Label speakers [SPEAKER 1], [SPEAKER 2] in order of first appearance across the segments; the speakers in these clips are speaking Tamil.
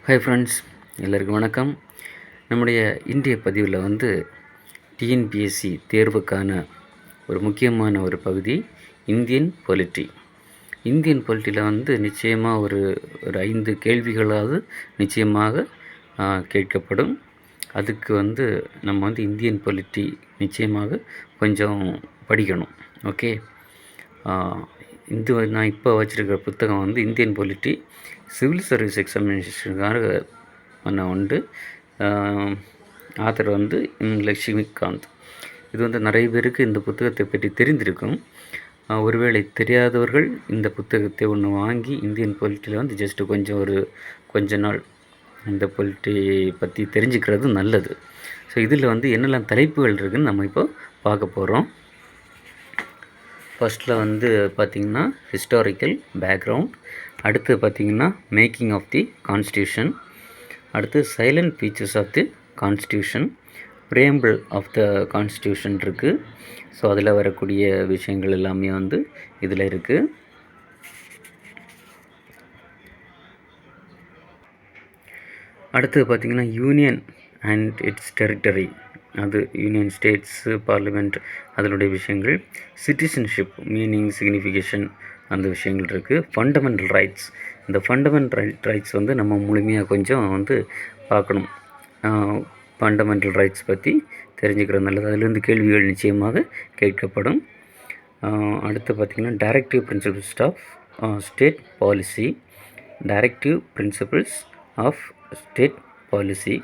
[SPEAKER 1] ஹாய் ஃப்ரெண்ட்ஸ், எல்லோருக்கும் வணக்கம். நம்முடைய இன்றைய பதிவில் டிஎன்பிஎஸ்சி தேர்வுக்கான ஒரு முக்கியமான ஒரு பகுதி இந்தியன் பொலிட்டி. இந்தியன் பொலிட்டியில் நிச்சயமாக ஒரு 5 கேள்விகளாவது நிச்சயமாக கேட்கப்படும். அதுக்கு நம்ம இந்தியன் பொலிட்டி நிச்சயமாக கொஞ்சம் படிக்கணும். ஓகே, நான் இப்போ வச்சுருக்கிற புத்தகம் இந்தியன் பொலிட்டி சிவில் சர்வீஸ் எக்ஸாமினேஷனுக்காக உண்டு. ஆத்தர் லக்ஷ்மிகாந்த். இது நிறைய பேருக்கு இந்த புத்தகத்தை பற்றி தெரிந்திருக்கும். ஒருவேளை தெரியாதவர்கள் இந்த புத்தகத்தை ஒன்று வாங்கி இந்தியன் பொலிட்டியில் ஜஸ்ட்டு கொஞ்ச நாள் இந்த பொலிட்டி பற்றி தெரிஞ்சுக்கிறது நல்லது. ஸோ இதில் என்னெல்லாம் தலைப்புகள் இருக்குதுன்னு நம்ம இப்போ பார்க்க போகிறோம். ஃபஸ்ட்டில் பார்த்திங்கன்னா ஹிஸ்டாரிக்கல் பேக்ரவுண்ட், அடுத்து பார்த்திங்கன்னா மேக்கிங் ஆஃப் தி கான்ஸ்டியூஷன், அடுத்து salient features of the constitution, preamble of the constitution இருக்குது. ஸோ அதில் வரக்கூடிய விஷயங்கள் எல்லாமே இதில் இருக்குது. அடுத்து பார்த்திங்கன்னா யூனியன் அண்ட் இட்ஸ் டெரிட்டரி, அது யூனியன் ஸ்டேட்ஸு பார்லிமெண்ட் அதனுடைய விஷயங்கள், சிட்டிசன்ஷிப் மீனிங் சிக்னிஃபிகேஷன் அந்த விஷயங்கள் இருக்குது. ஃபண்டமெண்டல் ரைட்ஸ், இந்த ஃபண்டமெண்டல் ரைட்ஸ் நம்ம முழுமையாக கொஞ்சம் பார்க்கணும். ஃபண்டமெண்டல் ரைட்ஸ் பற்றி தெரிஞ்சுக்கிறது நல்லது. அதிலிருந்து கேள்விகள் நிச்சயமாக கேட்கப்படும். அடுத்து பார்த்திங்கன்னா directive principles of state policy, directive principles of state policy.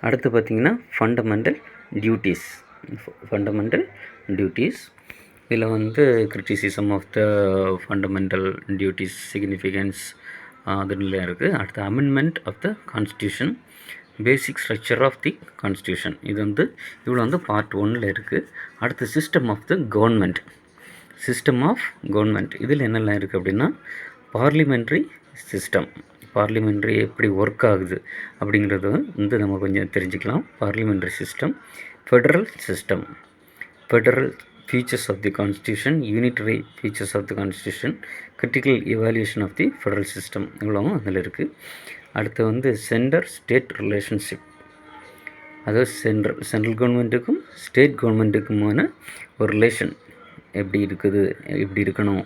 [SPEAKER 1] அடுத்து பார்த்திங்கன்னா ஃபண்டமெண்டல் டியூட்டிஸ், இதில் criticism of the fundamental duties significance அதில் இருக்குது. அடுத்து amendment of the constitution, basic structure of the constitution, இது இவ்வளோ பார்ட் 1ல் இருக்குது. அடுத்து சிஸ்டம் ஆஃப் த கவர்மெண்ட், இதில் என்னெல்லாம் இருக்குது அப்படின்னா பார்லிமெண்ட்ரி சிஸ்டம், பார்லிமெண்ட்ரி எப்படி ஒர்க் ஆகுது அப்படிங்கிறது நம்ம கொஞ்சம் தெரிஞ்சுக்கலாம். Parliamentary system, federal system, federal features of the constitution, unitary features of the constitution, critical evaluation of the federal system, இவ்வளவும் அதில் இருக்குது. அடுத்து சென்டர் ஸ்டேட் ரிலேஷன்ஷிப், அதாவது சென்ட்ரல் கவர்மெண்ட்டுக்கும் ஸ்டேட் கவர்மெண்ட்டுக்குமான ஒரு ரிலேஷன் எப்படி இருக்கணும்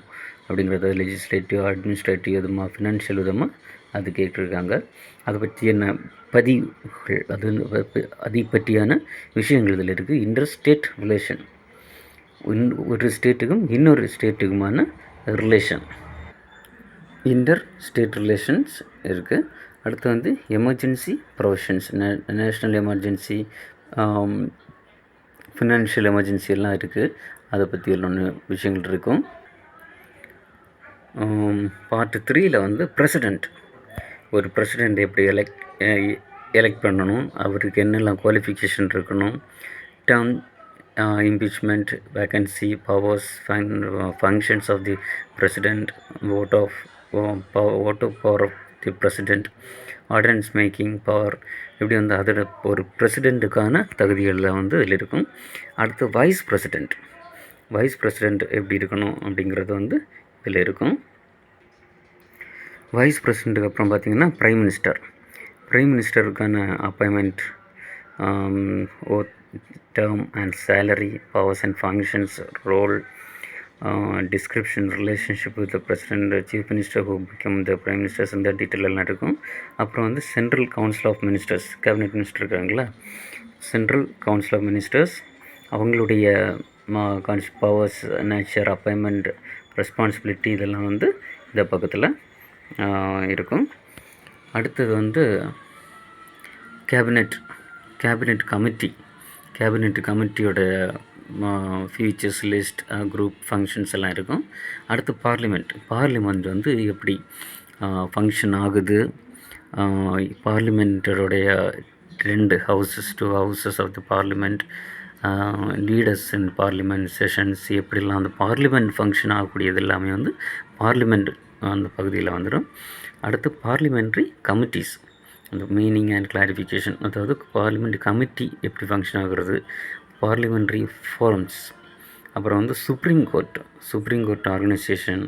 [SPEAKER 1] அப்படிங்கிறது, லெஜிஸ்லேட்டிவ், அட்மினிஸ்ட்ரேட்டிவ் விதமாக, ஃபினான்ஷியல் விதமாக அது கேட்டிருக்காங்க. அதை பற்றியான பதிவுகள், அதை பற்றியான விஷயங்கள் இதில் இருக்குது. இன்டர் ஸ்டேட் ரிலேஷன், ஒரு ஸ்டேட்டுக்கும் இன்னொரு ஸ்டேட்டுக்குமான ரிலேஷன், இன்டர் ஸ்டேட் ரிலேஷன்ஸ் இருக்குது. அடுத்து emergency provisions, national emergency, financial emergency எல்லாம் இருக்குது. அதை பற்றி எல்லாம் விஷயங்கள் இருக்கும். பார்ட் 3ல் பிரசிடெண்ட், ஒரு பிரசிடெண்ட் எப்படி எலெக்ட் பண்ணணும், அவருக்கு என்னெல்லாம் குவாலிஃபிகேஷன் இருக்கணும், term, impeachment, vacancy, powers, functions of the president, vote of power of the president, ordinance making power, இப்படி அதோட ஒரு பிரசிடெண்ட்டுக்கான தகுதிகளில் இதில் இருக்கும். அடுத்து வைஸ் பிரசிடெண்ட் எப்படி இருக்கணும் அப்படிங்கிறது இதில் இருக்கும். வைஸ் பிரசிடெண்ட்டுக்கு அப்புறம் பார்த்திங்கன்னா பிரைம் மினிஸ்டருக்கான appointment, term and salary, powers and functions, role, description, relationship with the president, chief minister who become the prime ministers, இந்த டீட்டெயில் எல்லாம் இருக்கும். அப்புறம் central council of ministers, cabinet minister இருக்காங்களா, சென்ட்ரல் கவுன்சில் ஆஃப் மினிஸ்டர்ஸ், அவங்களுடைய பவர்ஸ், நேச்சர், அப்பாயின்மெண்ட், ரெஸ்பான்சிபிலிட்டி, இதெல்லாம் இந்த பக்கத்தில் இருக்கும். அடுத்தது கேபினெட் கமிட்டியோட ஃபீச்சர்ஸ், லிஸ்ட், குரூப், ஃபங்க்ஷன்ஸ் எல்லாம் இருக்கும். அடுத்து பார்லிமெண்ட் எப்படி ஃபங்க்ஷன் ஆகுது, பார்லிமெண்ட்டோடைய 2 houses of the parliament, leaders in parliament sessions, எப்படிலாம் அந்த பார்லிமெண்ட் ஃபங்க்ஷன் ஆகக்கூடியது எல்லாமே பார்லிமெண்ட் அந்த பகுதியில் வந்துடும். அடுத்து பார்லிமெண்ட்ரி கமிட்டிஸ், அந்த மீனிங் அண்ட் கிளாரிஃபிகேஷன், அதாவது பார்லிமெண்ட் கமிட்டி எப்படி ஃபங்க்ஷன் ஆகுறது, பார்லிமெண்ட்ரி ஃபோரம்ஸ், அப்புறம் வந்து supreme court organisation,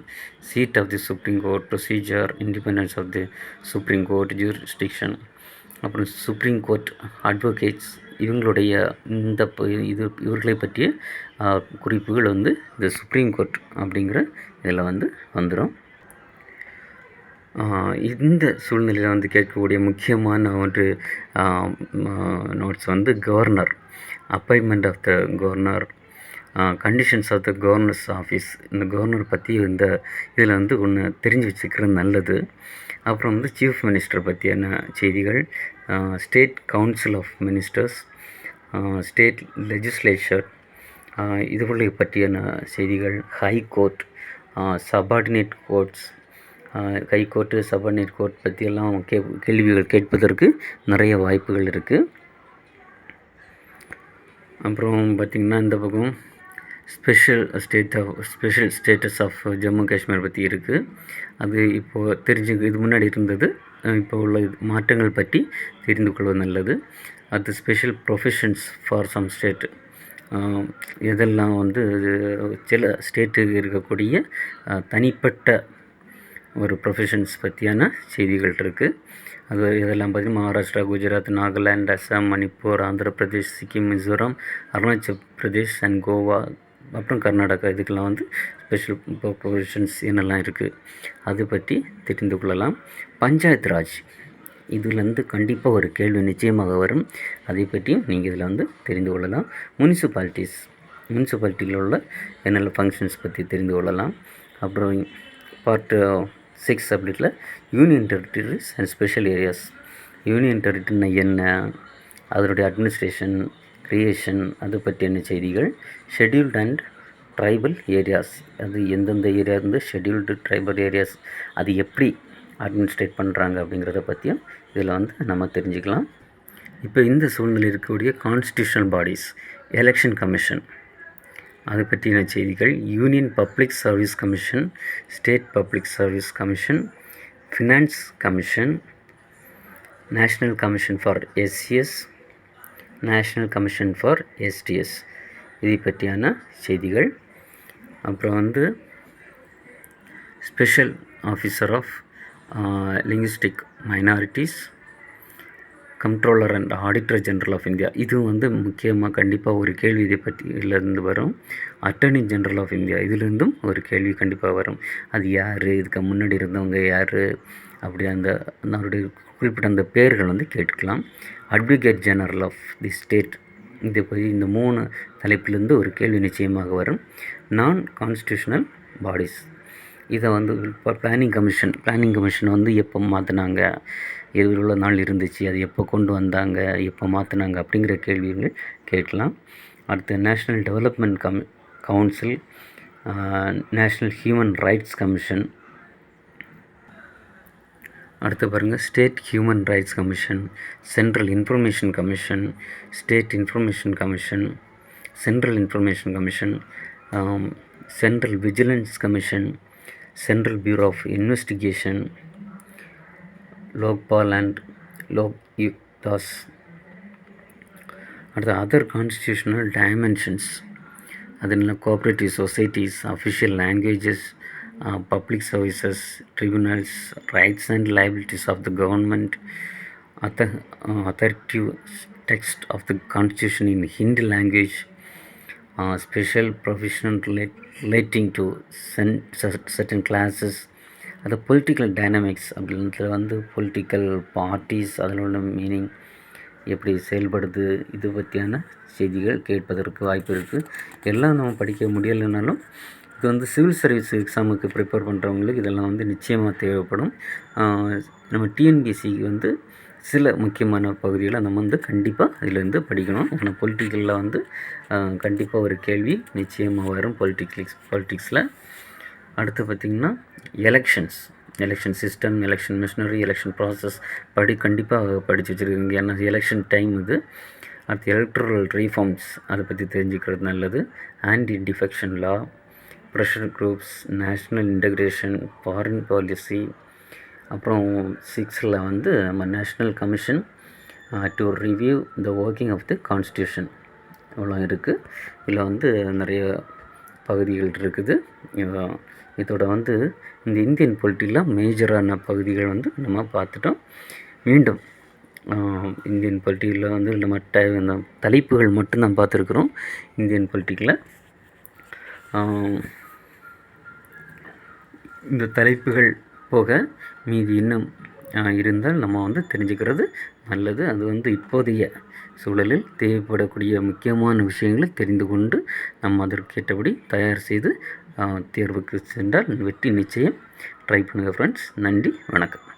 [SPEAKER 1] seat of the supreme court, procedure, independence of the supreme court, jurisdiction, அப்புறம் சுப்ரீம் கோர்ட் அட்வொகேட்ஸ், இவங்களுடைய இந்த இவர்களை பற்றிய குறிப்புகள் வந்து இந்த சுப்ரீம் கோர்ட் அப்படிங்கிற இதில் வந்து வந்துடும். இந்த சூழ்நிலையில் வந்து கேட்கக்கூடிய முக்கியமான ஒரு நோட்ஸ் வந்து governor, appointment of the governor, conditions of the governor's office. இந்த கவர்னர் பற்றி இந்த இதில் வந்து ஒன்று தெரிஞ்சு வச்சுக்கிறது நல்லது. அப்புறம் வந்து சீஃப் மினிஸ்டர் பற்றியான செய்திகள், state council of ministers, state legislature, இதுகளை பற்றியான செய்திகள், high court, subordinate courts, high court, subordinate court பற்றியெல்லாம் கேள்விகள் கேட்பதற்கு நிறைய வாய்ப்புகள் இருக்குது. அப்புறம் பார்த்திங்கன்னா இந்த பக்கம் special status of Jammu Kashmir பற்றி இருக்குது. அது இப்போது இது முன்னாடி இருந்தது, இப்போ உள்ள மாற்றங்கள் பற்றி தெரிந்து கொள்வது நல்லது. அது special professions for some state, இதெல்லாம் வந்து சில ஸ்டேட்டுக்கு இருக்கக்கூடிய தனிப்பட்ட ஒரு ப்ரொஃபஷன்ஸ் பற்றியான செய்திகள் இருக்குது. அது இதெல்லாம் பார்த்திங்கன்னா மகாராஷ்டிரா, குஜராத், நாகாலாந்து, அஸ்ஸாம், மணிப்பூர், ஆந்திர பிரதேஷ், சிக்கிம், மிசோரம், அருணாச்சல் பிரதேஷ் அண்ட் கோவா, அப்புறம் கர்நாடகா, இதுக்கெல்லாம் வந்து ஸ்பெஷல் ப்ரொவிஷன்ஸ் என்னெல்லாம் இருக்குது அது பற்றி தெரிந்து கொள்ளலாம். பஞ்சாயத்து ராஜ், இதுலேருந்து கண்டிப்பாக ஒரு கேள்வி நிச்சயமாக வரும், அதை பற்றியும் நீங்கள் இதில் வந்து தெரிந்து கொள்ளலாம். முனிசிபாலிட்டியில் உள்ள என்னென்ன ஃபங்க்ஷன்ஸ் பற்றி தெரிந்து கொள்ளலாம். அப்புறம் பார்ட் 6 அப்படின்ல union territories and special areas. Union டெரிட்டரினா என்ன, அதனுடைய அட்மினிஸ்ட்ரேஷன், கிரியேஷன், அது பற்றியான செய்திகள். ஷெட்யூல்டு அண்ட் ட்ரைபல் ஏரியாஸ், அது எந்தெந்த ஏரியா இருந்து ஷெட்யூல்டு ட்ரைபல் ஏரியாஸ் அது எப்படி அட்மினிஸ்ட்ரேட் பண்ணுறாங்க அப்படிங்கிறத பற்றியும் இதில் வந்து நம்ம தெரிஞ்சுக்கலாம். இப்போ இந்த சூழ்நிலை இருக்கக்கூடிய கான்ஸ்டியூஷனல் பாடிஸ், எலெக்ஷன் கமிஷன், அது பற்றின செய்திகள். Union public service commission, state public service commission, finance commission, national commission for எஸ்சிஎஸ், நேஷ்னல் கமிஷன் ஃபார் எஸ்டிஎஸ், இதை பற்றியான செய்திகள். அப்புறம் வந்து special officer of linguistic minorities, comptroller and auditor general of India, இதுவும் வந்து முக்கியமாக கண்டிப்பாக ஒரு கேள்வி இதை பற்றி இதிலேருந்து வரும். அட்டர்னி ஜெனரல் ஆஃப் இந்தியா, இதிலேருந்தும் ஒரு கேள்வி கண்டிப்பாக வரும். அது யார், இதுக்கு முன்னாடி இருந்தவங்க யார், அப்படி அவருடைய குறிப்பிட்ட அந்த பெயர்கள் வந்து கேட்டுக்கலாம். Advocate general of the state, இதை பற்றி இந்த 3 தலைப்பிலிருந்து ஒரு கேள்வி நிச்சயமாக வரும். நான் கான்ஸ்டியூஷனல் பாடிஸ், இதை வந்து இப்போ பிளானிங் கமிஷன் வந்து எப்போ மாற்றினாங்க, எவ்வளோ நாள் இருந்துச்சு, அது எப்போ கொண்டு வந்தாங்க, எப்போ மாற்றினாங்க அப்படிங்கிற கேள்விகள் கேட்கலாம். அடுத்து national development council, national human rights commission, அடுத்து பாருங்கள் state human rights commission, central information commission, state information commission, central information commission, central vigilance commission, central bureau of investigation, Lokpal and Lokayuktas. அடுத்து அதர் கான்ஸ்டியூஷனல் டைமென்ஷன்ஸ், அதில் cooperative societies, official languages, public services, tribunals, rights and liabilities of the government, authoritative text of the constitution in Hindi language, special provision relating to certain classes, அது பொலிட்டிக்கல் டைனமிக்ஸ் அப்படின்றதுல வந்து பொலிட்டிக்கல் பார்ட்டிஸ் அதனோட மீனிங் எப்படி செயல்படுது, இது பற்றியான செய்திகள் கேட்பதற்கு வாய்ப்பு இருக்குது. எல்லாம் நம்ம படிக்க முடியலைனாலும் இது வந்து சிவில் சர்வீஸ் எக்ஸாமுக்கு ப்ரிப்பேர் பண்ணுறவங்களுக்கு இதெல்லாம் வந்து நிச்சயமாக தேவைப்படும். நம்ம டிஎன்பிஎஸ்சிக்கு வந்து சில முக்கியமான பகுதிகளை நம்ம வந்து கண்டிப்பாக இதிலேருந்து படிக்கணும். ஏன்னா பொலிட்டிக்கலில் வந்து கண்டிப்பாக ஒரு கேள்வி நிச்சயமாக வரும் பொலிட்டிக்ஸில். அடுத்து பார்த்திங்கன்னா election system, election machinery, election process கண்டிப்பாக படித்து வச்சுருக்கீங்க. ஏன்னா எலெக்ஷன் டைம் இது. அடுத்து எலக்ட்ரல் ரீஃபார்ம்ஸ், அதை பற்றி தெரிஞ்சுக்கிறது நல்லது. Anti defection law, pressure groups, national integration, foreign policy. அப்புறம் 6ல் வந்து நம்ம national commission to review the working of the constitution, இவ்வளோ இருக்குது. இதில் வந்து நிறைய பகுதிகள் இருக்குது. இதோட வந்து இந்த இந்தியன் பொலிட்டியில் மேஜரான பகுதிகள் வந்து நம்ம பார்த்துட்டோம். மீண்டும் இந்தியன் பொலிட்டிக்கில் வந்து நம்ம இந்த தலைப்புகள் மட்டும்தான் பார்த்துருக்குறோம். இந்தியன் பொலிட்டிக்கில் இந்த தலைப்புகள் போக மீதி இன்னும் இருந்தால் நம்ம வந்து தெரிஞ்சுக்கிறது நல்லது. அது வந்து இப்போதைய சூழலில் தேவைப்படக்கூடிய முக்கியமான விஷயங்களை தெரிந்து கொண்டு நம்ம அதற்கேற்றபடி தயார் செய்து தேர்வுக்கு சென்றால் வெற்றி நிச்சயம். ட்ரை பண்ணுங்கள் ஃப்ரெண்ட்ஸ். நன்றி, வணக்கம்.